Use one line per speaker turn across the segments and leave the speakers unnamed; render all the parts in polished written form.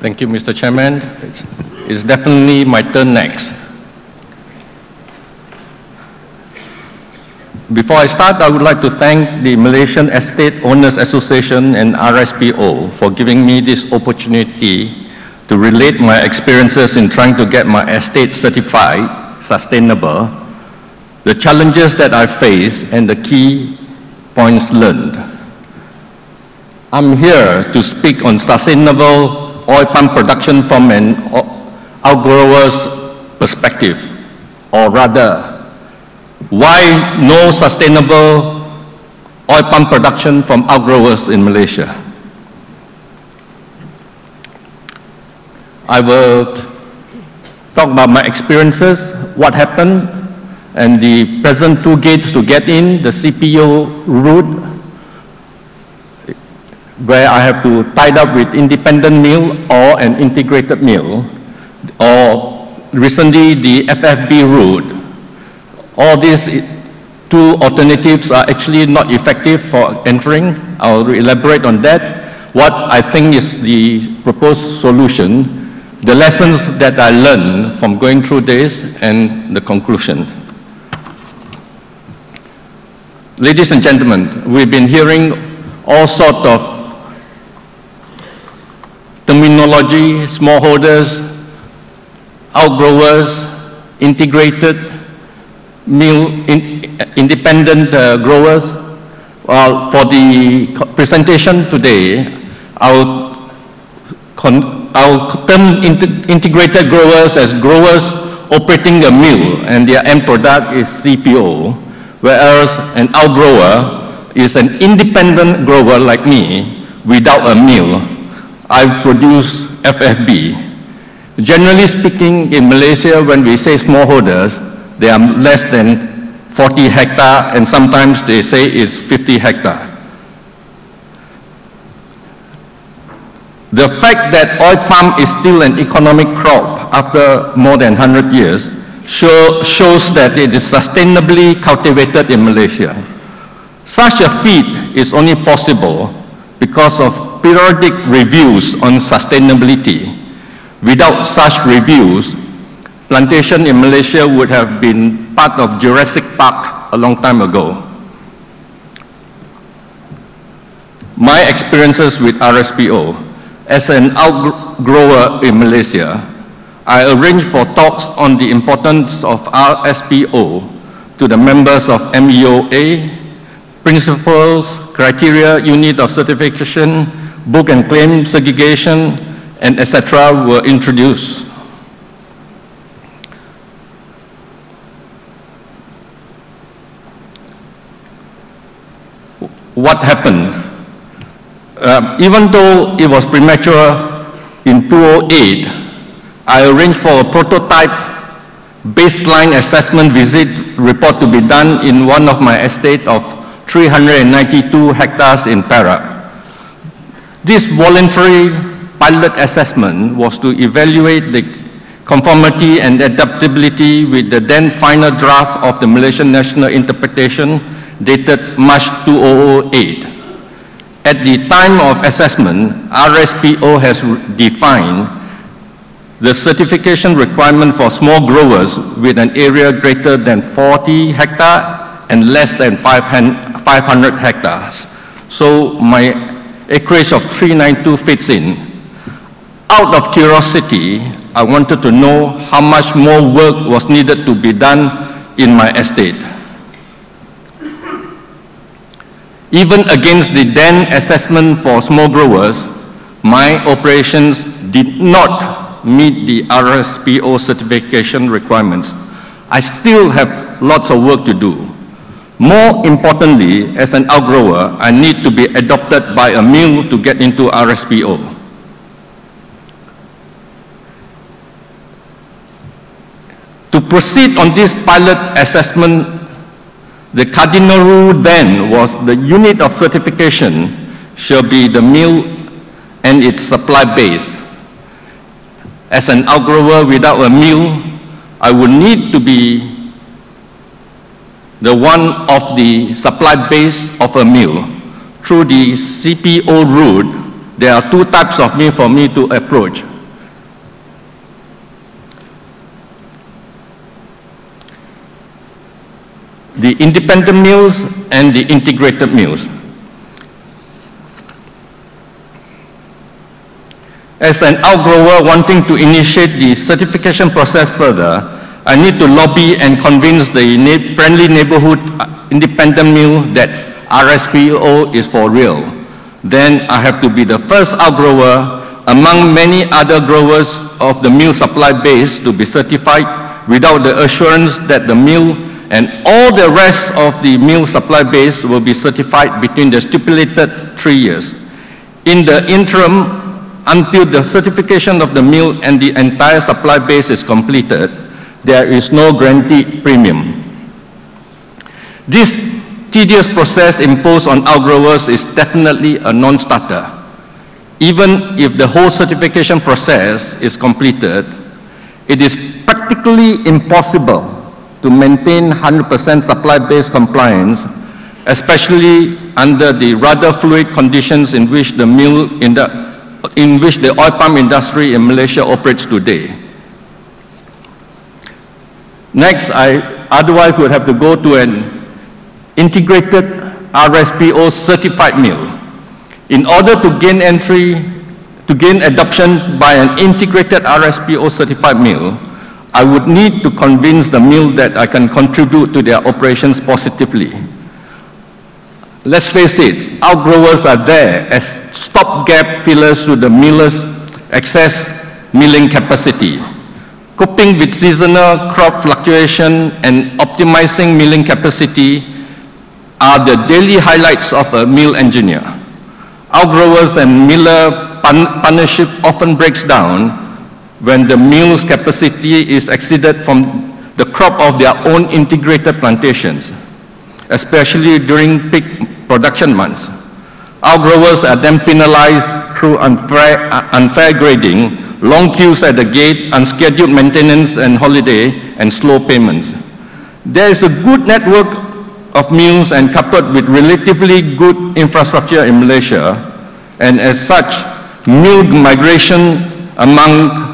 Thank you, Mr. Chairman. It's definitely my turn next. Before I start, I would like to thank the Malaysian Estate Owners Association and RSPO for giving me this opportunity to relate my experiences in trying to get my estate certified sustainable, the challenges that I faced, and the key points learned. I'm here to speak on sustainable oil palm production from an outgrower's perspective, or rather, why no sustainable oil palm production from outgrowers in Malaysia. I will talk about my experiences, what happened, and the present two gates to get in, the CPO route, where I have to tie up with independent mill or an integrated mill, or recently the FFB route. All these two alternatives are actually not effective for entering. I'll elaborate on that. What I think is the proposed solution, the lessons that I learned from going through this, and the conclusion. Ladies and gentlemen, we've been hearing all sorts of terminology: smallholders, outgrowers, integrated, mill, independent growers. Well, for the presentation today, I'll term integrated growers as growers operating a mill and their end product is CPO, whereas an outgrower is an independent grower like me without a mill. I produce FFB. Generally speaking, in Malaysia, when we say smallholders, they are less than 40 hectare, and sometimes they say it's 50 hectare. The fact that oil palm is still an economic crop after more than 100 years shows that it is sustainably cultivated in Malaysia. Such a feat is only possible because of periodic reviews on sustainability. Without such reviews, plantation in Malaysia would have been part of Jurassic Park a long time ago. My experiences with RSPO. As an outgrower in Malaysia, I arranged for talks on the importance of RSPO to the members of MEOA, principles, criteria, unit of certification, book and claim segregation, and etc. were introduced. What happened? Even though it was premature in 2008, I arranged for a prototype baseline assessment visit report to be done in one of my estate of 392 hectares in Perak. This voluntary pilot assessment was to evaluate the conformity and adaptability with the then final draft of the Malaysian National Interpretation dated March 2008. At the time of assessment, RSPO has defined the certification requirement for small growers with an area greater than 40 hectare and less than 500 hectares. So my acreage of 392 fits in. Out of curiosity, I wanted to know how much more work was needed to be done in my estate. Even against the then assessment for small growers, my operations did not meet the RSPO certification requirements. I still have lots of work to do. More importantly, as an outgrower, I need to be adopted by a mill to get into RSPO. To proceed on this pilot assessment, the cardinal rule then was the unit of certification shall be the mill and its supply base. As an outgrower without a mill, I would need to be the one of the supply base of a mill. Through the CPO route, there are two types of mill for me to approach. the independent mills, and the integrated mills. As an outgrower wanting to initiate the certification process further, I need to lobby and convince the friendly neighborhood independent mill that RSPO is for real. Then I have to be the first outgrower among many other growers of the mill supply base to be certified without the assurance that the mill and all the rest of the mill supply base will be certified between the stipulated 3 years. In the interim, until the certification of the mill and the entire supply base is completed, there is no guaranteed premium. This tedious process imposed on outgrowers is definitely a non-starter. Even if the whole certification process is completed, it is practically impossible to maintain 100% supply-based compliance, especially under the rather fluid conditions in which the oil palm industry in Malaysia operates today. Next, I otherwise would have to go to an integrated RSPO certified mill. In order to gain adoption by an integrated RSPO certified mill, I would need to convince the mill that I can contribute to their operations positively. Let's face it, outgrowers are there as stopgap fillers to the millers' excess milling capacity. Coping with seasonal crop fluctuation and optimizing milling capacity are the daily highlights of a mill engineer. Outgrowers and miller partnership often breaks down when the mill's capacity is exceeded from the crop of their own integrated plantations, especially during peak production months. Outgrowers are then penalized through unfair grading, long queues at the gate, unscheduled maintenance and holiday, and slow payments. There is a good network of mills and coupled with relatively good infrastructure in Malaysia, and as such, mill migration among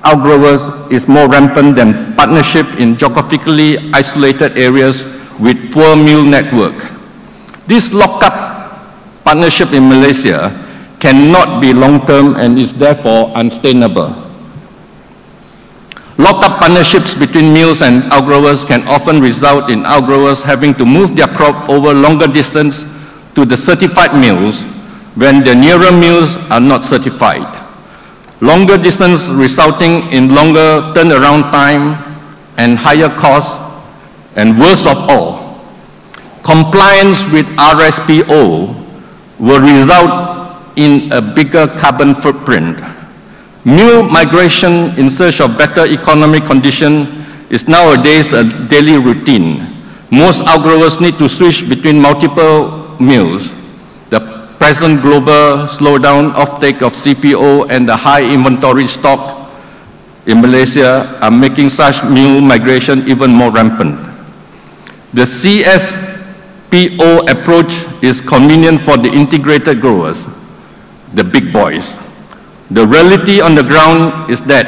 outgrowers is more rampant than partnership in geographically isolated areas with poor mill network. This lock-up partnership in Malaysia cannot be long-term and is therefore unsustainable. Lock-up partnerships between mills and outgrowers can often result in outgrowers having to move their crop over longer distance to the certified mills when the nearer mills are not certified. Longer distance resulting in longer turnaround time and higher costs, and worst of all, compliance with RSPO will result in a bigger carbon footprint. Mill migration in search of better economic condition is nowadays a daily routine. Most outgrowers need to switch between multiple mills. The present global slowdown offtake of CPO and the high inventory stock in Malaysia are making such mill migration even more rampant. The CSPO approach is convenient for the integrated growers, the big boys. The reality on the ground is that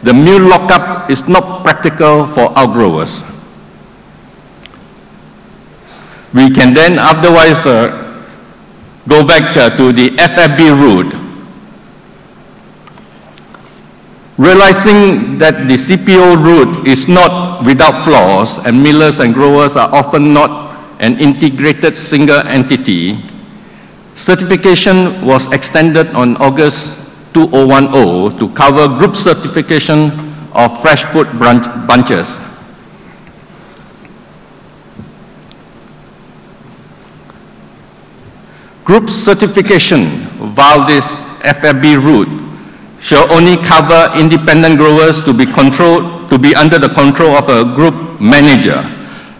the mill lockup is not practical for outgrowers. We can then otherwise go back to the FFB route. Realizing that the CPO route is not without flaws and millers and growers are often not an integrated single entity, certification was extended on August 2010 to cover group certification of fresh fruit bunches. Group certification via this FFB route shall only cover independent growers to be under the control of a group manager.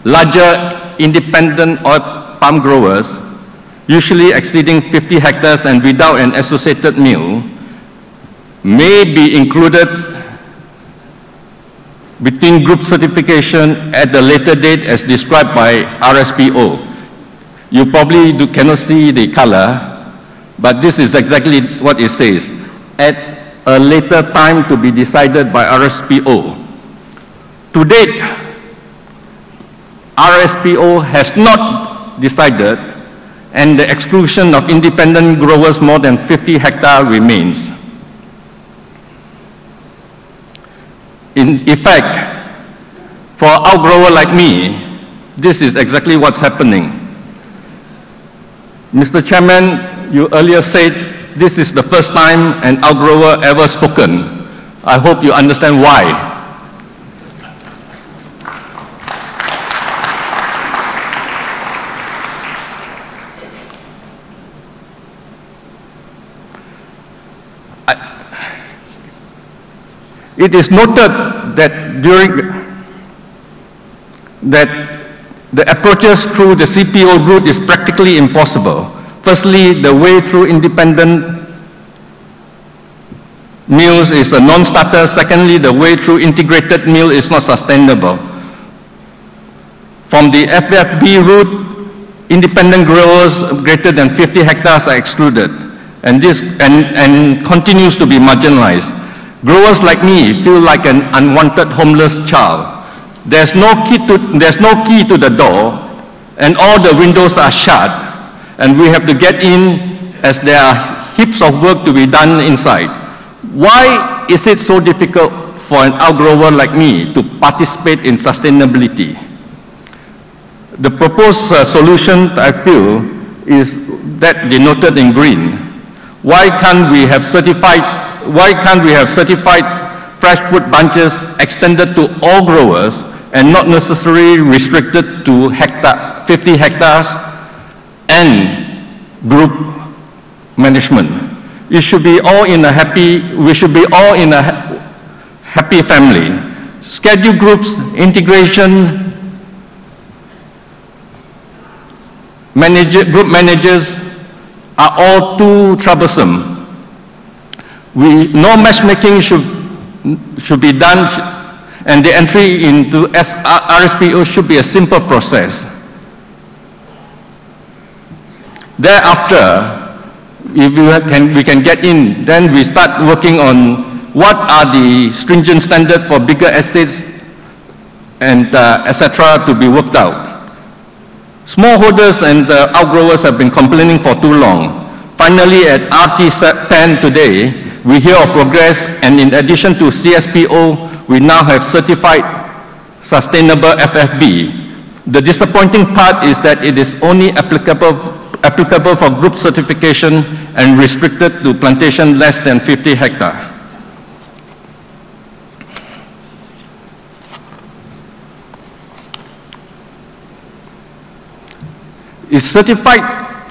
Larger independent oil palm growers, usually exceeding 50 hectares and without an associated mill, may be included between group certification at the later date as described by RSPO. You probably cannot see the color, but this is exactly what it says. At a later time to be decided by RSPO. To date, RSPO has not decided, and the exclusion of independent growers more than 50 hectares remains. In effect, for an outgrower like me, this is exactly what's happening. Mr. Chairman, you earlier said this is the first time an outgrower ever spoken. I hope you understand why. It is noted that the approaches through the CPO route is practically impossible. Firstly, the way through independent mills is a non-starter. Secondly, the way through integrated mill is not sustainable. From the FFB route, independent growers greater than 50 hectares are excluded, and continues to be marginalized. Growers like me feel like an unwanted homeless child. There's no key to the door, and all the windows are shut, and we have to get in as there are heaps of work to be done inside. Why is it so difficult for an outgrower like me to participate in sustainability? The proposed solution, I feel, is that denoted in green. Why can't we have certified fresh fruit bunches extended to all growers and not necessarily restricted to 50 hectares and group management? We should be all in a happy family. Schedule groups, integration, group managers are all too troublesome. No matchmaking should be done, and the entry into RSPO should be a simple process. Thereafter, if we can get in, then we start working on what are the stringent standards for bigger estates and etc. to be worked out. Smallholders and outgrowers have been complaining for too long. Finally, at RT10 today, we hear of progress, and in addition to CSPO, we now have certified sustainable FFB. The disappointing part is that it is only applicable for group certification and restricted to plantation less than 50 hectares. Is certified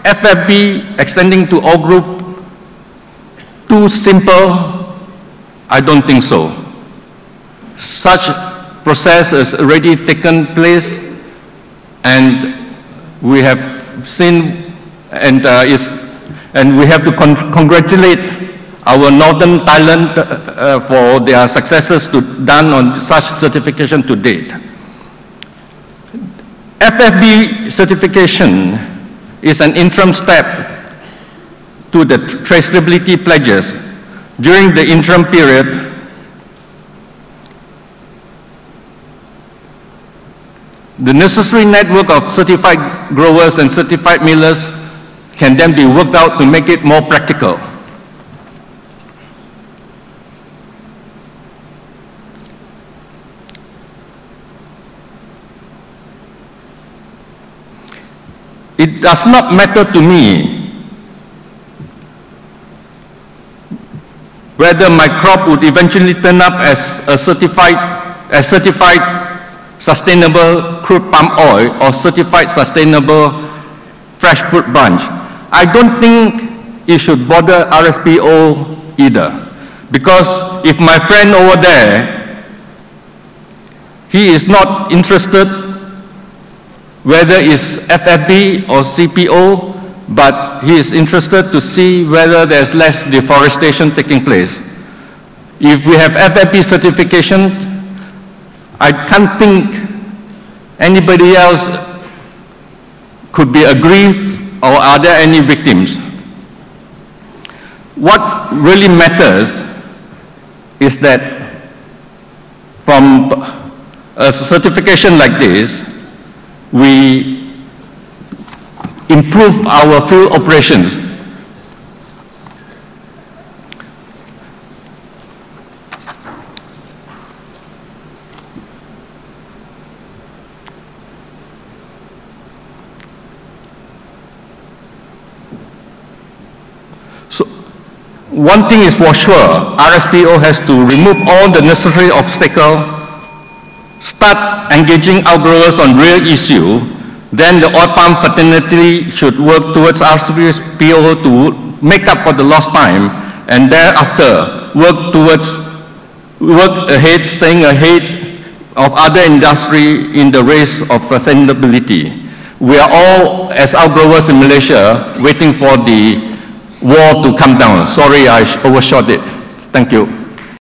FFB extending to all group too simple? I don't think so. Such process has already taken place, and we have seen, and we have to congratulate our Northern Thailand for their successes done on such certification to date. FFB certification is an interim step to the traceability pledges. During the interim period, the necessary network of certified growers and certified millers can then be worked out to make it more practical. It does not matter to me whether my crop would eventually turn up as certified sustainable crude palm oil or certified sustainable fresh fruit bunch. I don't think it should bother RSPO either, because if my friend over there, he is not interested whether it's FFB or CPO, but he is interested to see whether there's less deforestation taking place. If we have FFB certification, I can't think anybody else could be aggrieved, or are there any victims? What really matters is that from a certification like this, we improve our field operations. So, one thing is for sure, RSPO has to remove all the necessary obstacles, start engaging outgrowers on real issue, then the oil palm fraternity should work towards RSPO to make up for the lost time, and thereafter work ahead, staying ahead of other industry in the race of sustainability. We are all, as outgrowers in Malaysia, waiting for the war to come down. Sorry, I overshot it. Thank you.